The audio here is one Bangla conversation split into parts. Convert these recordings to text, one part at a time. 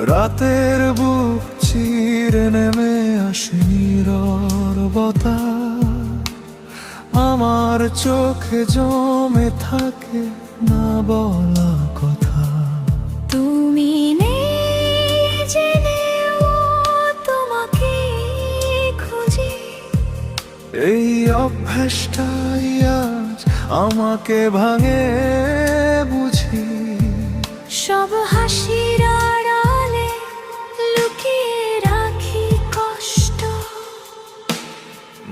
রাতের বুক চিরে নেমে আসে নীরবতা, আমার চোখে জমে থাকে না বলা কথা। তুমি নেই জেনেও তোমাকে খুঁজি, এই অভ্যাসটাই আজ আমাকে ভাঙে বুঝি। সব হাসির আড়ালে লুকিয়ে রাখি কষ্ট,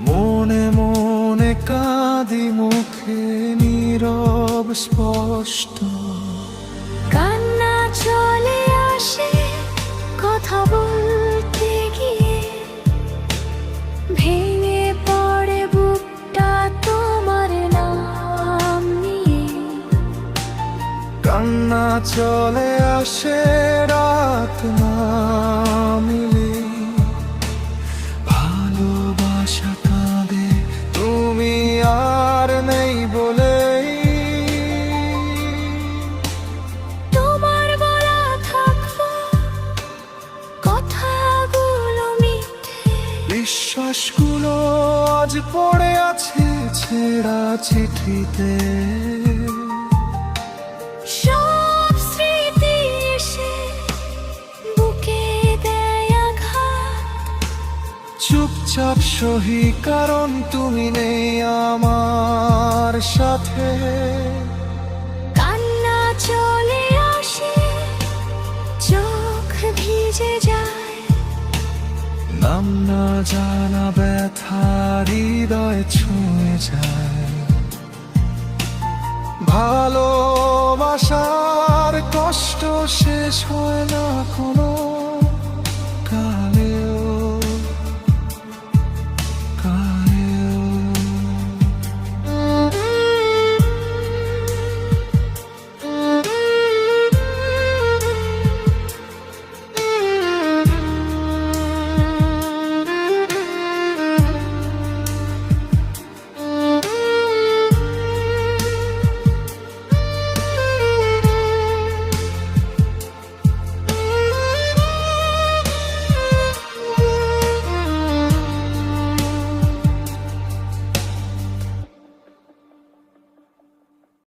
মনে মনে কাঁদি মুখে নীরব স্পষ্ট। কান্না চলে আসে কথা বলতে গিয়ে, ভেঙে পড়ে বুকটা তোমার নাম নিয়ে। কান্না চলে আসে রাত না মিলে, ভালোবাসা কাঁদে তুমি আর নেই বলেই। তোমার বলা থাকবো কথাগুলো মিথ্যে, বিশ্বাসগুলো আজ পড়ে আছে ছেঁড়া চিঠিতে। সব স্মৃতি এসে বুকে দেয় আঘাত, চুপচাপ সহি কারণ তুমি নেই আমার সাথে। কান্না চলে আসে চোখ ভিজে যায়, নাম না জানা ব্যথা হৃদয় ছুঁয়ে যায়। ভালোবাসার কষ্ট শেষ হয় না কোনো